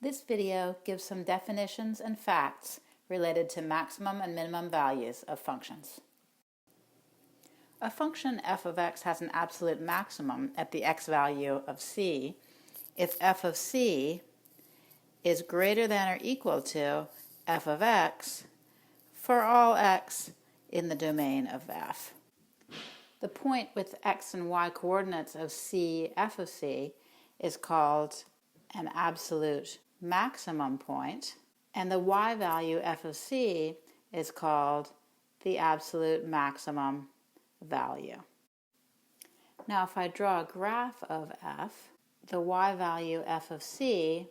This video gives some definitions and facts related to maximum and minimum values of functions. A function f of x has an absolute maximum at the x value of c if f of c is greater than or equal to f of x for all x in the domain of f. The point with x and y coordinates of c, f of c, is called an absolute maximum point, and the y value f of c is called the absolute maximum value. Now if I draw a graph of f, the y value f of c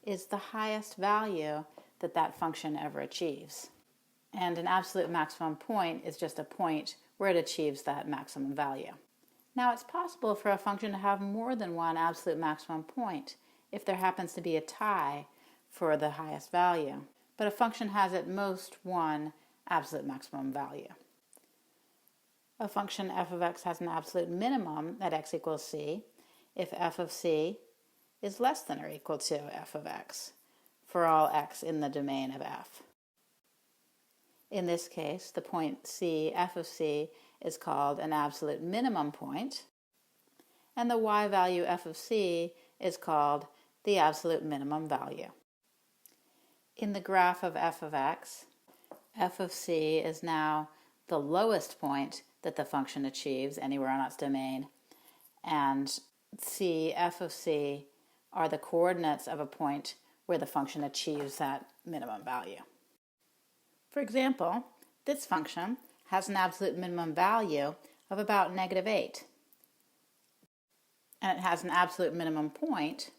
is the highest value that that function ever achieves. And an absolute maximum point is just a point where it achieves that maximum value. Now it's possible for a function to have more than one absolute maximum point if there happens to be a tie for the highest value, but a function has at most one absolute maximum value. A function f of x has an absolute minimum at x equals c if f of c is less than or equal to f of x for all x in the domain of f. In this case, the point c, f of c, is called an absolute minimum point, and the y value f of c is called the absolute minimum value. In the graph of f of x, f of c is now the lowest point that the function achieves anywhere on its domain, and c, f of c are the coordinates of a point where the function achieves that minimum value. For example, this function has an absolute minimum value of about -8, and it has an absolute minimum point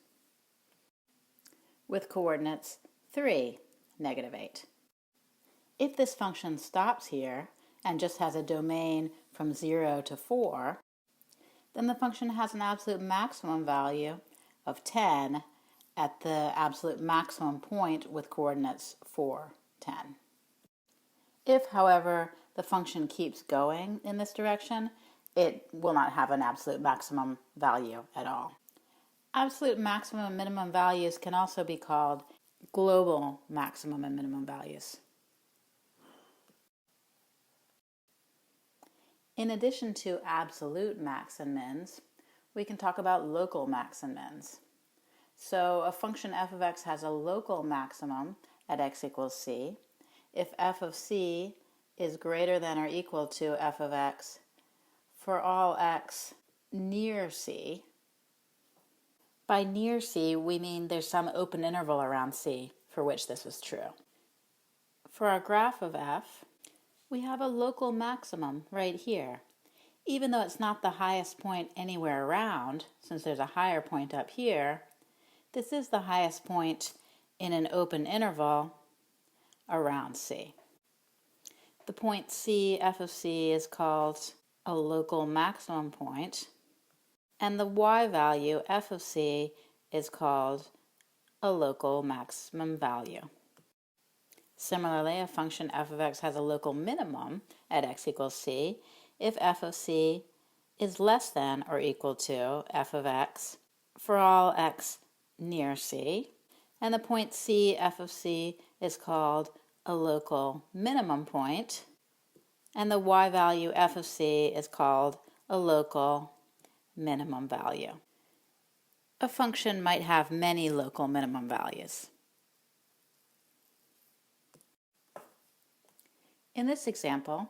with coordinates 3, -8. If this function stops here and just has a domain from 0 to 4, then the function has an absolute maximum value of 10 at the absolute maximum point with coordinates 4, 10. If, however, the function keeps going in this direction, it will not have an absolute maximum value at all. Absolute maximum and minimum values can also be called global maximum and minimum values. In addition to absolute max and mins, we can talk about local max and mins. So a function f of x has a local maximum at x equals c if f of c is greater than or equal to f of x for all x near c. By near c, we mean there's some open interval around c for which this is true. For our graph of f, we have a local maximum right here. Even though it's not the highest point anywhere around, since there's a higher point up here, this is the highest point in an open interval around c. The point c, f of c, is called a local maximum point, and the y value, f of c, is called a local maximum value. Similarly, a function f of x has a local minimum at x equals c if f of c is less than or equal to f of x for all x near c, and the point c, f of c, is called a local minimum point, and the y value f of c is called a local minimum value. A function might have many local minimum values. In this example,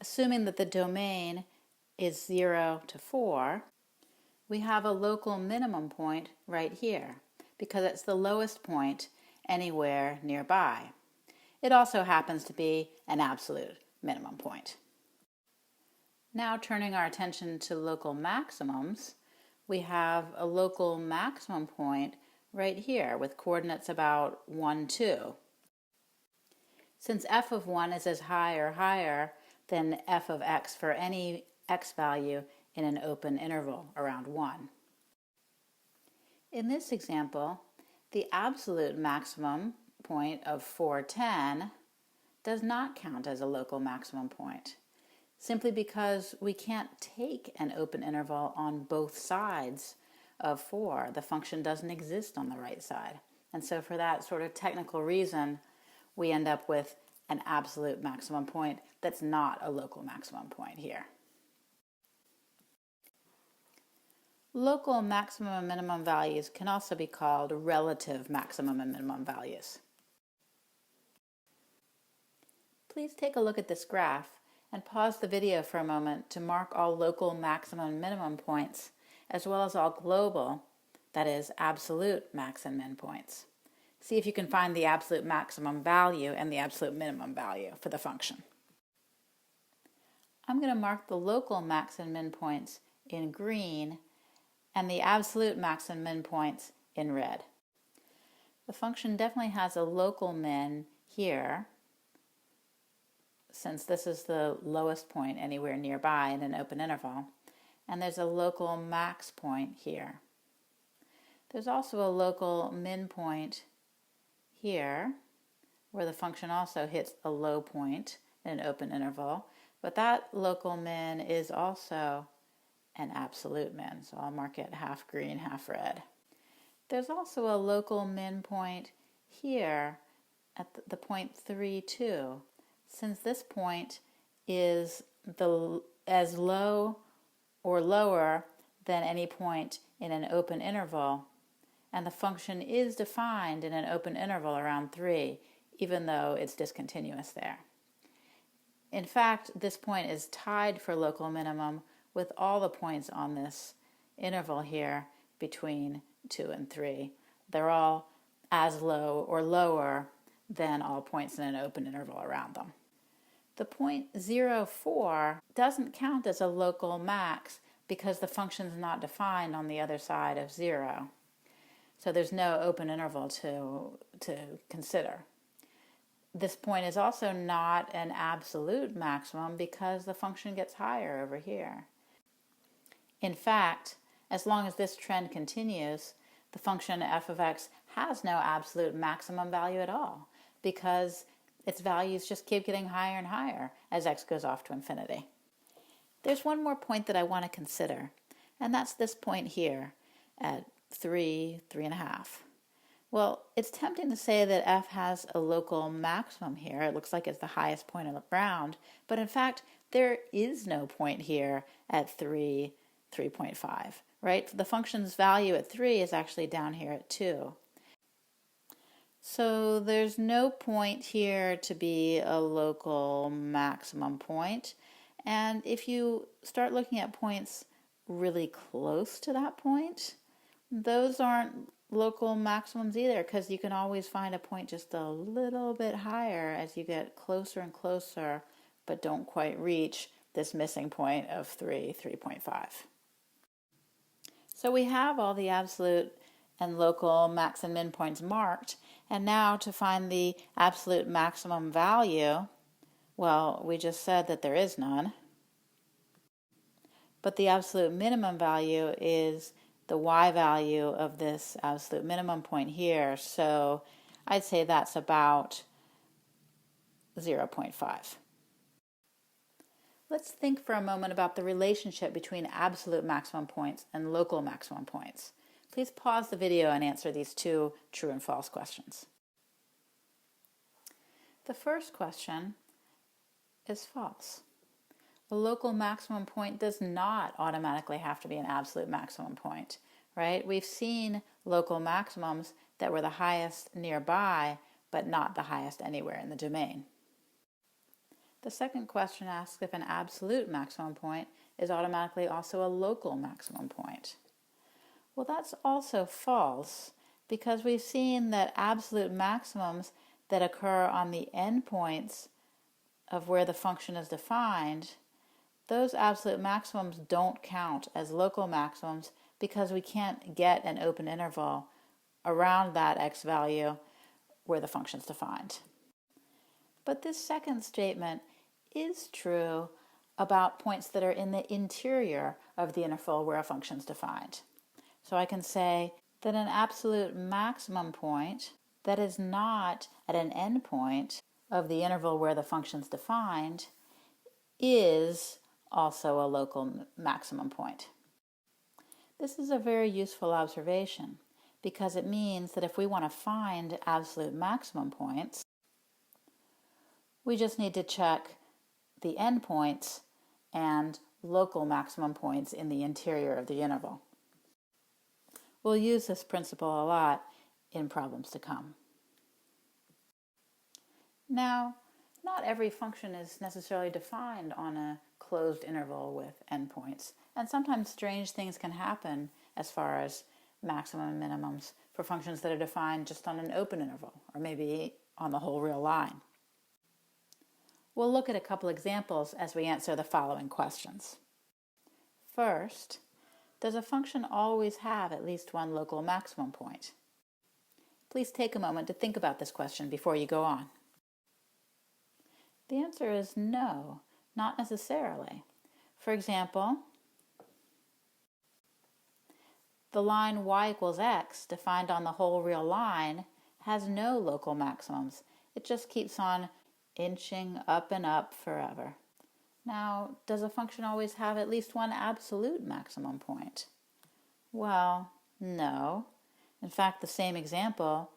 assuming that the domain is 0 to 4, we have a local minimum point right here because it's the lowest point anywhere nearby. It also happens to be an absolute minimum point. Now turning our attention to local maximums, we have a local maximum point right here with coordinates about 1, 2. Since f of 1 is as high or higher than f of x for any x value in an open interval around 1. In this example, the absolute maximum point of 410 does not count as a local maximum point, simply because we can't take an open interval on both sides of 4. The function doesn't exist on the right side. And so for that sort of technical reason, we end up with an absolute maximum point that's not a local maximum point here. Local maximum and minimum values can also be called relative maximum and minimum values. Please take a look at this graph and pause the video for a moment to mark all local maximum and minimum points, as well as all global, that is, absolute max and min points. See if you can find the absolute maximum value and the absolute minimum value for the function. I'm going to mark the local max and min points in green and the absolute max and min points in red. The function definitely has a local min here, since this is the lowest point anywhere nearby in an open interval, and there's a local max point here. There's also a local min point here, where the function also hits a low point in an open interval, but that local min is also an absolute min, so I'll mark it half green, half red. There's also a local min point here at the point 3, 2. Since this point is as low or lower than any point in an open interval, and the function is defined in an open interval around 3, even though it's discontinuous there. In fact, this point is tied for local minimum with all the points on this interval here between 2 and 3. They're all as low or lower than all points in an open interval around them. The point 0, 4 doesn't count as a local max because the function's not defined on the other side of 0. So there's no open interval to consider. This point is also not an absolute maximum because the function gets higher over here. In fact, as long as this trend continues, the function f of x has no absolute maximum value at all because its values just keep getting higher and higher as x goes off to infinity. There's one more point that I want to consider, and that's this point here at 3, 3.5. Well, it's tempting to say that f has a local maximum here. It looks like it's the highest point around, but in fact, there is no point here at 3, 3.5, right? The function's value at 3 is actually down here at 2. So there's no point here to be a local maximum point. And if you start looking at points really close to that point, those aren't local maximums either, because you can always find a point just a little bit higher as you get closer and closer, but don't quite reach this missing point of 3, 3.5. So we have all the absolute and local max and min points marked, and now to find the absolute maximum value, well, we just said that there is none, but the absolute minimum value is the y value of this absolute minimum point here, so I'd say that's about 0.5. Let's think for a moment about the relationship between absolute maximum points and local maximum points. Please pause the video and answer these two true and false questions. The first question is false. A local maximum point does not automatically have to be an absolute maximum point, right? We've seen local maximums that were the highest nearby, but not the highest anywhere in the domain. The second question asks if an absolute maximum point is automatically also a local maximum point. Well, that's also false because we've seen that absolute maximums that occur on the endpoints of where the function is defined, those absolute maximums don't count as local maximums because we can't get an open interval around that x value where the function is defined. But this second statement is true about points that are in the interior of the interval where a function is defined. So I can say that an absolute maximum point that is not at an endpoint of the interval where the function is defined is also a local maximum point. This is a very useful observation because it means that if we want to find absolute maximum points, we just need to check the endpoints and local maximum points in the interior of the interval. We'll use this principle a lot in problems to come. Now, not every function is necessarily defined on a closed interval with endpoints, and sometimes strange things can happen as far as maximum and minimums for functions that are defined just on an open interval, or maybe on the whole real line. We'll look at a couple examples as we answer the following questions. First, does a function always have at least one local maximum point? Please take a moment to think about this question before you go on. The answer is no, not necessarily. For example, the line y equals x, defined on the whole real line, has no local maximums. It just keeps on inching up and up forever. Now, does a function always have at least one absolute maximum point? Well, no. In fact, the same example,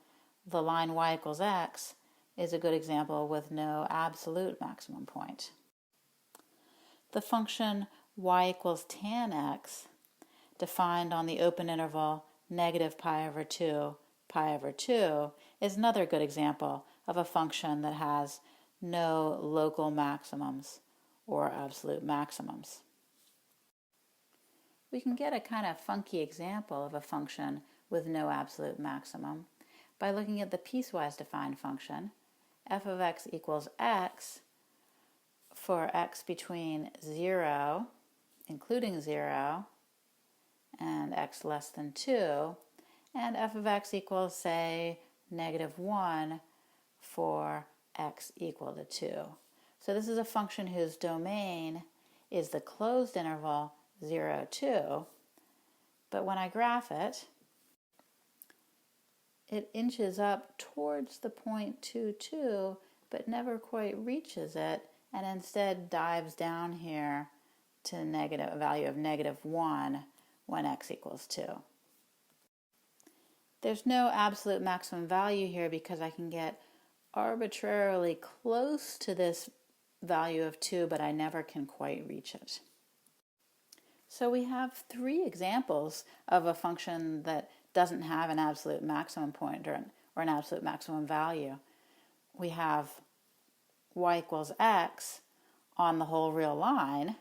the line y equals x, is a good example with no absolute maximum point. The function y equals tan x, defined on the open interval negative pi over 2, pi over 2, is another good example of a function that has no local maximums or absolute maximums. We can get a kind of funky example of a function with no absolute maximum by looking at the piecewise defined function f of x equals x for x between 0, including 0, and x less than 2, and f of x equals, say, negative 1 for x equal to 2. So this is a function whose domain is the closed interval 0, 2, but when I graph it, it inches up towards the point 2, 2, but never quite reaches it, and instead dives down here to a value of negative 1 when x equals 2. There's no absolute maximum value here because I can get arbitrarily close to this value of 2, but I never can quite reach it. So we have three examples of a function that doesn't have an absolute maximum point or an absolute maximum value. We have y equals x on the whole real line,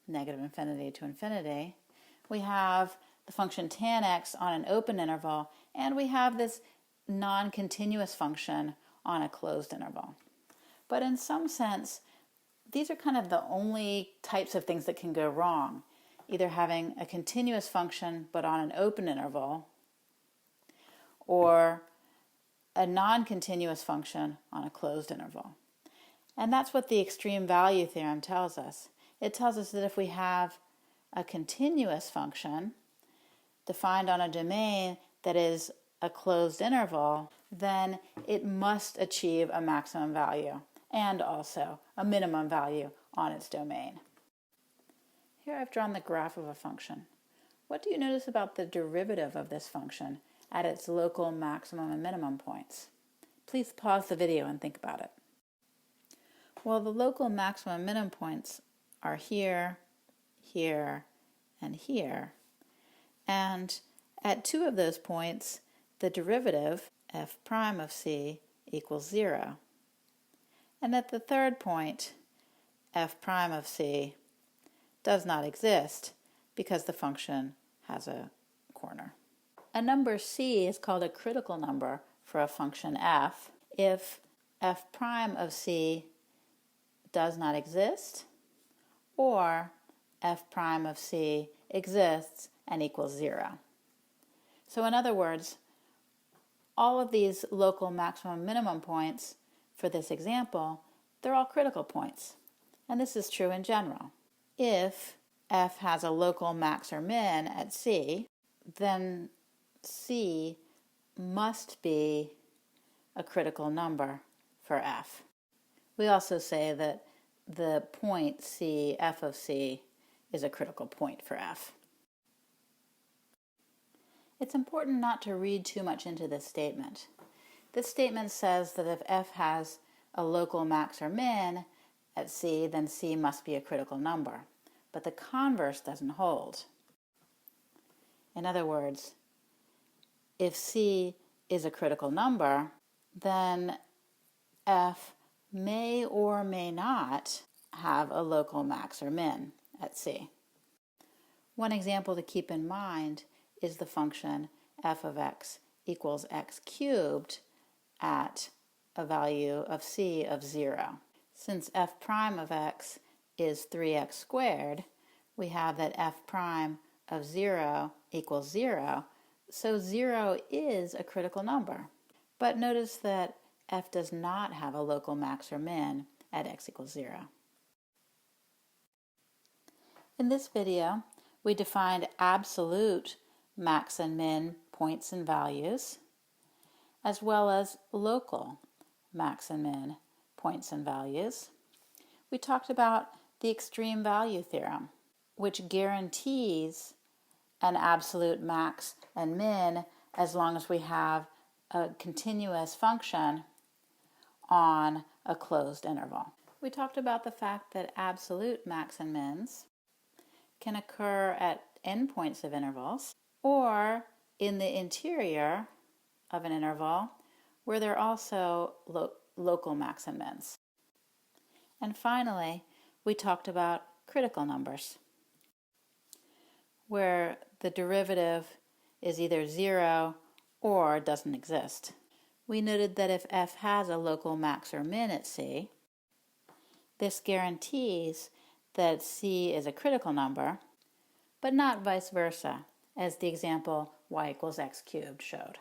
negative infinity to infinity. We have the function tan x on an open interval, and we have this non-continuous function on a closed interval. But in some sense, these are kind of the only types of things that can go wrong, either having a continuous function but on an open interval, or a non-continuous function on a closed interval. And that's what the extreme value theorem tells us. It tells us that if we have a continuous function defined on a domain that is a closed interval, then it must achieve a maximum value and also a minimum value on its domain. Here I've drawn the graph of a function. What do you notice about the derivative of this function at its local maximum and minimum points? Please pause the video and think about it. Well, the local maximum and minimum points are here, here, and here. And at two of those points, the derivative, f prime of c, equals 0. And at the third point, f prime of c does not exist because the function has a corner. A number c is called a critical number for a function f if f prime of c does not exist, or f prime of c exists and equals 0. So in other words, all of these local maximum minimum points for this example, they're all critical points. And this is true in general. If f has a local max or min at c, then c must be a critical number for f. We also say that the point c, f of c, is a critical point for f. It's important not to read too much into this statement. This statement says that if f has a local max or min at C, then C must be a critical number. But the converse doesn't hold. In other words, if C is a critical number, then f may or may not have a local max or min at C. One example to keep in mind is the function f of x equals x cubed at a value of C of 0. Since f prime of x is 3x squared, we have that f prime of 0 equals 0, so 0 is a critical number. But notice that f does not have a local max or min at x equals 0. In this video, we defined absolute max and min points and values, as well as local max and min points and values. We talked about the extreme value theorem, which guarantees an absolute max and min as long as we have a continuous function on a closed interval. We talked about the fact that absolute max and mins can occur at endpoints of intervals or in the interior of an interval where there are also local max and mins. And finally, we talked about critical numbers, where the derivative is either 0 or doesn't exist. We noted that if f has a local max or min at C, this guarantees that C is a critical number, but not vice versa, as the example y equals x cubed showed.